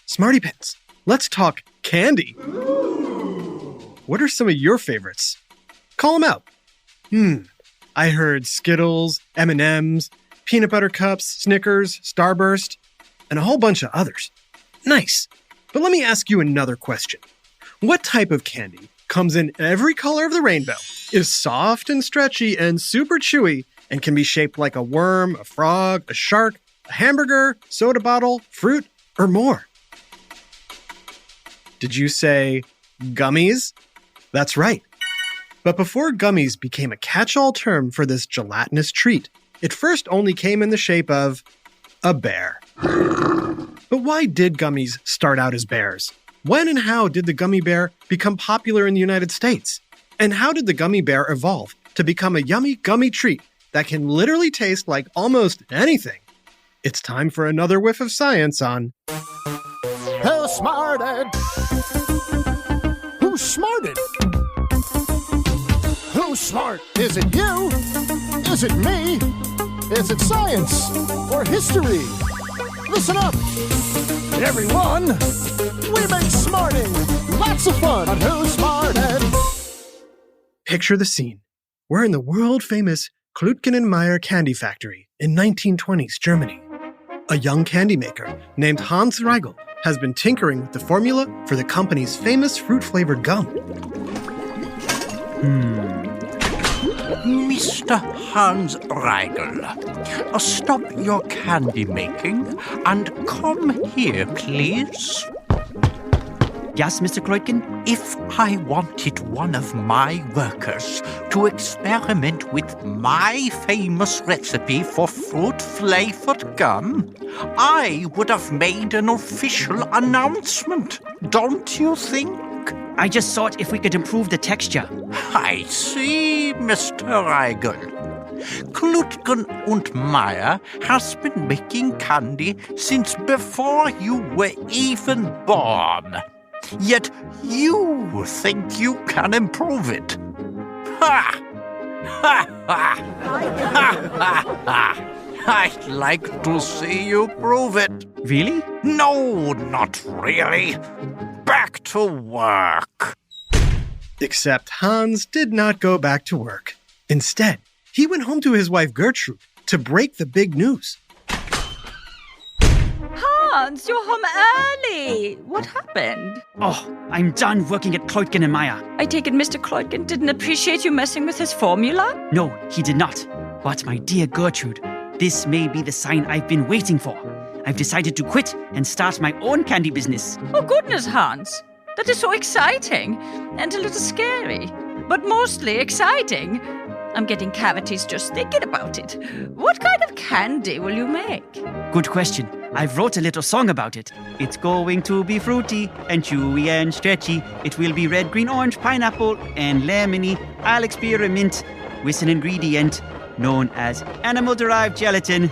Smarty Pants, let's talk candy. What are some of your favorites? Call them out. I heard Skittles, M&Ms, Peanut Butter Cups, Snickers, Starburst, and a whole bunch of others. Nice. But let me ask you another question. What type of candy comes in every color of the rainbow, is soft and stretchy and super chewy, and can be shaped like a worm, a frog, a shark, a hamburger, soda bottle, fruit, or more? Did you say gummies? That's right. But before gummies became a catch-all term for this gelatinous treat, it first only came in the shape of a bear. But why did gummies start out as bears? When and how did the gummy bear become popular in the United States? And how did the gummy bear evolve to become a yummy gummy treat that can literally taste like almost anything? It's time for another whiff of science on Who smarted? Who's smarted? Who's smart? Is it you? Is it me? Is it science or history? Listen up, everyone. We make smarting lots of fun on Who's Smarted. Picture the scene. We're in the world-famous Klutgen candy factory in 1920s Germany. A young candy maker named Hans Riegel has been tinkering with the formula for the company's famous fruit-flavored gum. Mr. Hans Riegel, stop your candy making and come here, please. Yes, Mr. Kleutgen? If I wanted one of my workers to experiment with my famous recipe for fruit-flavored gum, I would have made an official announcement, don't you think? I just thought if we could improve the texture. I see, Mr. Riegel. Klutgen und Meyer has been making candy since before you were even born. Yet you think you can improve it. Ha! Ha ha! Ha ha ha! I'd like to see you prove it. Really? No, not really. Back to work. Except Hans did not go back to work. Instead, he went home to his wife Gertrude to break the big news. Hans, you're home early. What happened? Oh, I'm done working at Kleutgen and Meyer. I take it Mr. Kleutgen didn't appreciate you messing with his formula? No, he did not. But my dear Gertrude, this may be the sign I've been waiting for. I've decided to quit and start my own candy business. Oh, goodness, Hans. That is so exciting and a little scary, but mostly exciting. I'm getting cavities just thinking about it. What kind of candy will you make? Good question. I've wrote a little song about it. It's going to be fruity and chewy and stretchy. It will be red, green, orange, pineapple, and lemony. I'll experiment with an ingredient known as animal-derived gelatin.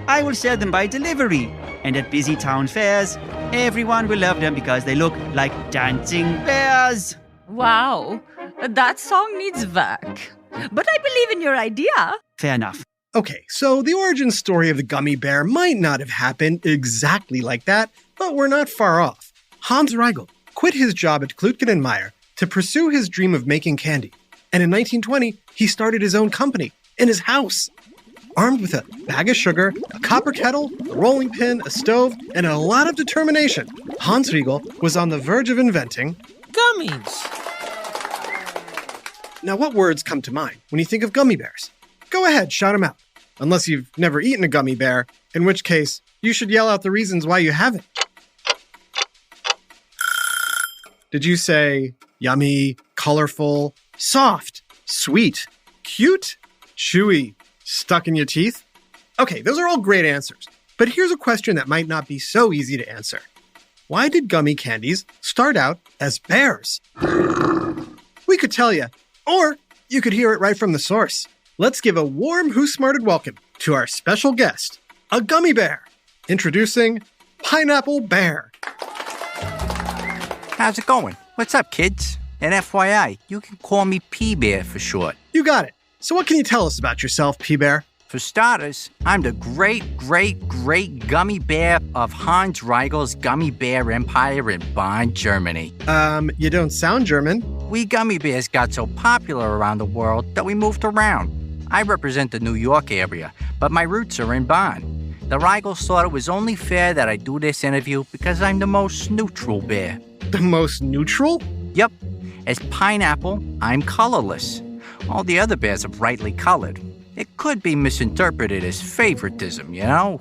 I will sell them by delivery, and at busy town fairs, everyone will love them because they look like dancing bears. Wow, that song needs work. But I believe in your idea. Fair enough. Okay, so the origin story of the gummy bear might not have happened exactly like that, but we're not far off. Hans Riegel quit his job at Klutgen & Meyer to pursue his dream of making candy. And in 1920, he started his own company in his house. Armed with a bag of sugar, a copper kettle, a rolling pin, a stove, and a lot of determination, Hans Riegel was on the verge of inventing gummies. Now, what words come to mind when you think of gummy bears? Go ahead, shout them out. Unless you've never eaten a gummy bear, in which case, you should yell out the reasons why you haven't. Did you say yummy, colorful, soft, sweet, cute, chewy, stuck in your teeth? Okay, those are all great answers. But here's a question that might not be so easy to answer. Why did gummy candies start out as bears? We could tell you, or you could hear it right from the source. Let's give a warm Who Smarted welcome to our special guest, a gummy bear. Introducing Pineapple Bear. How's it going? What's up, kids? And FYI, you can call me P-Bear for short. You got it. So what can you tell us about yourself, P-Bear? For starters, I'm the great gummy bear of Hans Riegel's Gummy Bear Empire in Bonn, Germany. You don't sound German. We gummy bears got so popular around the world that we moved around. I represent the New York area, but my roots are in Bonn. The Riegels thought it was only fair that I do this interview because I'm the most neutral bear. The most neutral? Yep. As pineapple, I'm colorless. All the other bears are brightly colored. It could be misinterpreted as favoritism, you know?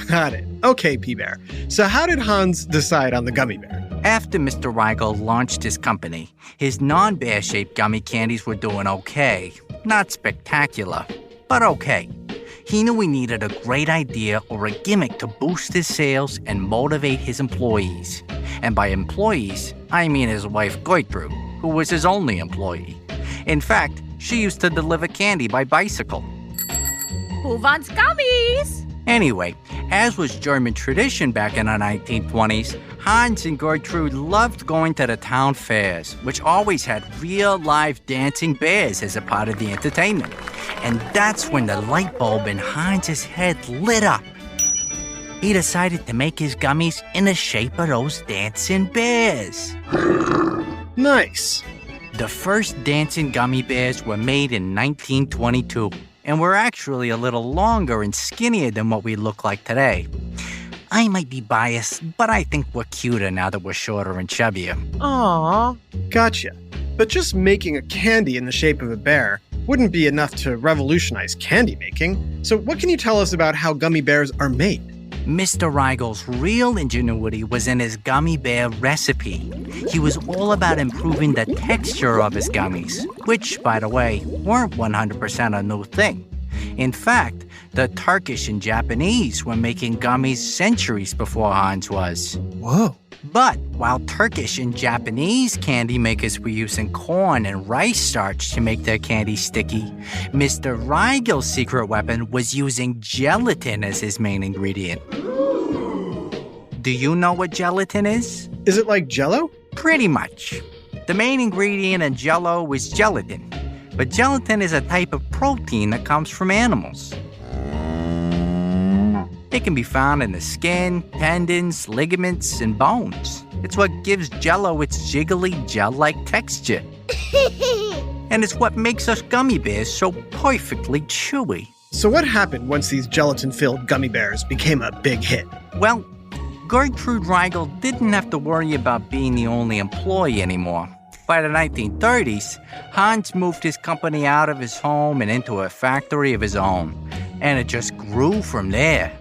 Got it. Okay, P-Bear. So how did Hans decide on the gummy bear? After Mr. Riegel launched his company, his non-bear-shaped gummy candies were doing okay. Not spectacular, but okay. He knew he needed a great idea or a gimmick to boost his sales and motivate his employees. And by employees, I mean his wife Gertrude, who was his only employee. In fact, she used to deliver candy by bicycle. Who wants gummies? Anyway, as was German tradition back in the 1920s, Hans and Gertrude loved going to the town fairs, which always had real live dancing bears as a part of the entertainment. And that's when the light bulb in Hans's head lit up. He decided to make his gummies in the shape of those dancing bears. Nice. The first dancing gummy bears were made in 1922 and were actually a little longer and skinnier than what we look like today. I might be biased, but I think we're cuter now that we're shorter and chubbier. Aww. Gotcha. But just making a candy in the shape of a bear wouldn't be enough to revolutionize candy making. So what can you tell us about how gummy bears are made? Mr. Riegel's real ingenuity was in his gummy bear recipe. He was all about improving the texture of his gummies, which, by the way, weren't 100% a new thing. In fact, the Turkish and Japanese were making gummies centuries before Hans was. Whoa. But while Turkish and Japanese candy makers were using corn and rice starch to make their candy sticky, Mr. Riegel's secret weapon was using gelatin as his main ingredient. Do you know what gelatin is? Is it like Jell-O? Pretty much. The main ingredient in Jell-O is gelatin, but gelatin is a type of protein that comes from animals. It can be found in the skin, tendons, ligaments, and bones. It's what gives Jell-O its jiggly, gel-like texture. And it's what makes us gummy bears so perfectly chewy. So what happened once these gelatin-filled gummy bears became a big hit? Well, Gertrude Riegel didn't have to worry about being the only employee anymore. By the 1930s, Hans moved his company out of his home and into a factory of his own. And it just grew from there.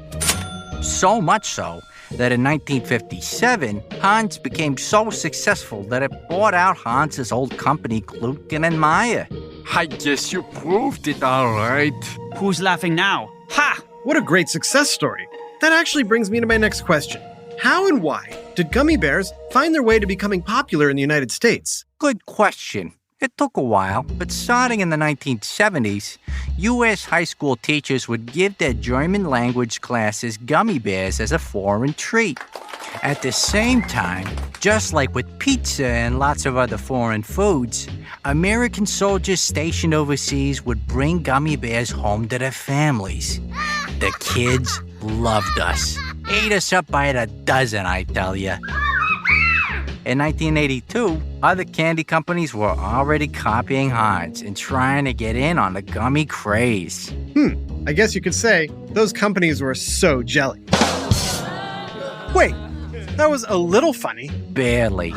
So much so that in 1957, Hans became so successful that it bought out Hans's old company, Klutgen and Meyer. I guess you proved it all right. Who's laughing now? Ha! What a great success story. That actually brings me to my next question. How and why did gummy bears find their way to becoming popular in the United States? Good question. It took a while, but starting in the 1970s, U.S. high school teachers would give their German language classes gummy bears as a foreign treat. At the same time, just like with pizza and lots of other foreign foods, American soldiers stationed overseas would bring gummy bears home to their families. The kids loved us. Ate us up by the dozen, I tell ya. In 1982, other candy companies were already copying Hans and trying to get in on the gummy craze. I guess you could say those companies were so jelly. Wait, that was a little funny. Barely.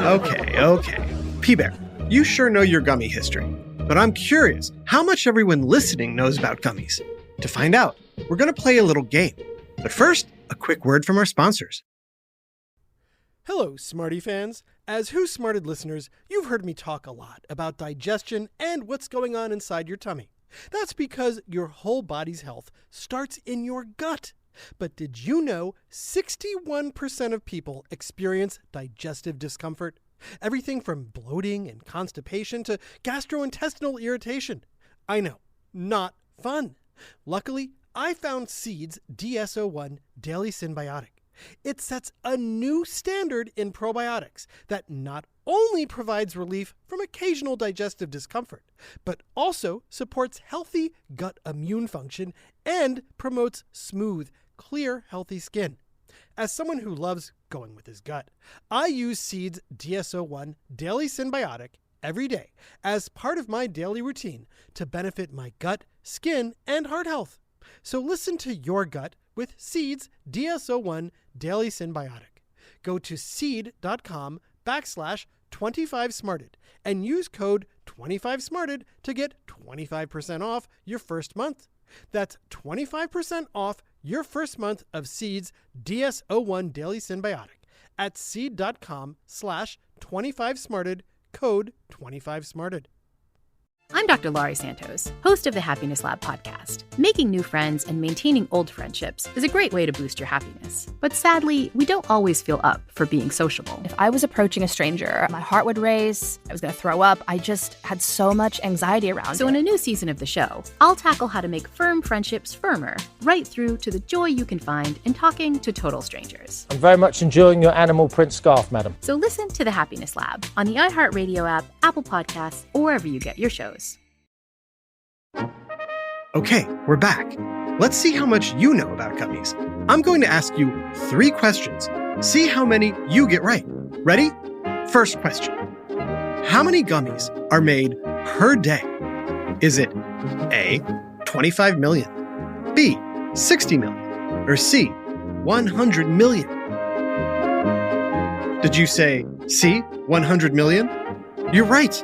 Okay. P-Bear, you sure know your gummy history. But I'm curious how much everyone listening knows about gummies. To find out, we're going to play a little game. But first, a quick word from our sponsors. Hello, Smarty fans. As Who Smarted listeners, you've heard me talk a lot about digestion and what's going on inside your tummy. That's because your whole body's health starts in your gut. But did you know 61% of people experience digestive discomfort? Everything from bloating and constipation to gastrointestinal irritation. I know, not fun. Luckily, I found Seed's DS-01 Daily Synbiotic. It sets a new standard in probiotics that not only provides relief from occasional digestive discomfort, but also supports healthy gut immune function and promotes smooth, clear, healthy skin. As someone who loves going with his gut, I use Seed's DSO1 Daily Synbiotic every day as part of my daily routine to benefit my gut, skin, and heart health. So listen to your gut with Seed's DSO1 Daily Synbiotic. Go to seed.com/25smarted and use code 25smarted to get 25% off your first month. That's 25% off your first month of Seed's DSO1 Daily Synbiotic at seed.com/25smarted, code 25smarted. I'm Dr. Laurie Santos, host of the Happiness Lab podcast. Making new friends and maintaining old friendships is a great way to boost your happiness. But sadly, we don't always feel up for being sociable. If I was approaching a stranger, my heart would race, I was going to throw up. I just had so much anxiety around it. So in a new season of the show, I'll tackle how to make firm friendships firmer, right through to the joy you can find in talking to total strangers. I'm very much enjoying your animal print scarf, madam. So listen to the Happiness Lab on the iHeartRadio app, Apple Podcasts, or wherever you get your shows. Okay, we're back. Let's see how much you know about gummies. I'm going to ask you 3 questions. See how many you get right. Ready? First question. How many gummies are made per day? Is it A, 25 million, B, 60 million, or C, 100 million? Did you say C, 100 million? You're right.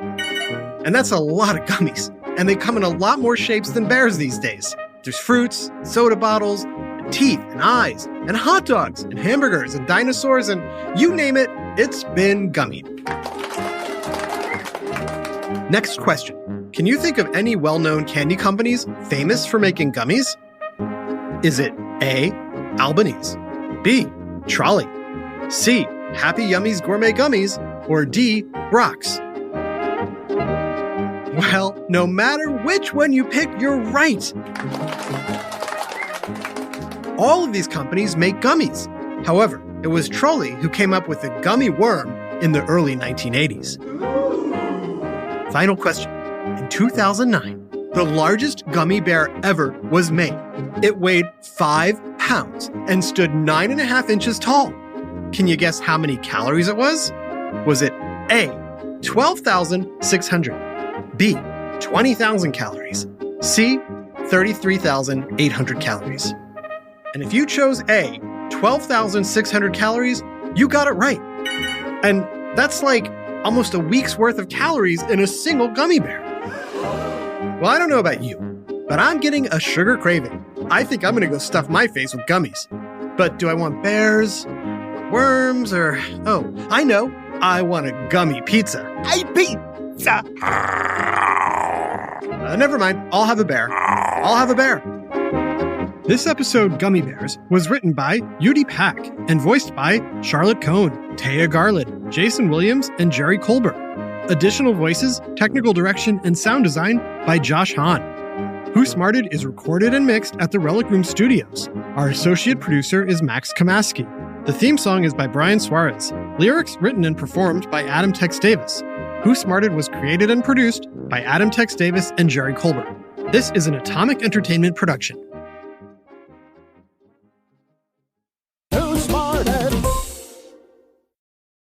And that's a lot of gummies. And they come in a lot more shapes than bears these days. There's fruits, soda bottles, and teeth, and eyes, and hot dogs, and hamburgers, and dinosaurs, and you name it, it's been gummied. Next question. Can you think of any well-known candy companies famous for making gummies? Is it A, Albanese, B, Trolley, C, Happy Yummies Gourmet Gummies, or D, Brock's? Well, no matter which one you pick, you're right. All of these companies make gummies. However, it was Trolley who came up with the gummy worm in the early 1980s. Final question. In 2009, the largest gummy bear ever was made. It weighed 5 pounds and stood 9.5 inches tall. Can you guess how many calories it was? Was it A, 12,600, B, 20,000 calories, C, 33,800 calories? And if you chose A, 12,600 calories, you got it right. And that's like almost a week's worth of calories in a single gummy bear. Well, I don't know about you, but I'm getting a sugar craving. I think I'm going to go stuff my face with gummies. But do I want bears, worms, or... Oh, I know. I want a gummy pizza. A pizza! Never mind. I'll have a bear. This episode, Gummy Bears, was written by Yudi Pack and voiced by Charlotte Cohn, Taya Garland, Jason Williams, and Jerry Colbert. Additional voices, technical direction, and sound design by Josh Hahn. Who Smarted is recorded and mixed at the Relic Room Studios. Our associate producer is Max Kamaski. The theme song is by Brian Suarez. Lyrics written and performed by Adam Tex Davis. Who Smarted was created and produced by Adam Tex Davis and Jerry Colbert. This is an Atomic Entertainment production.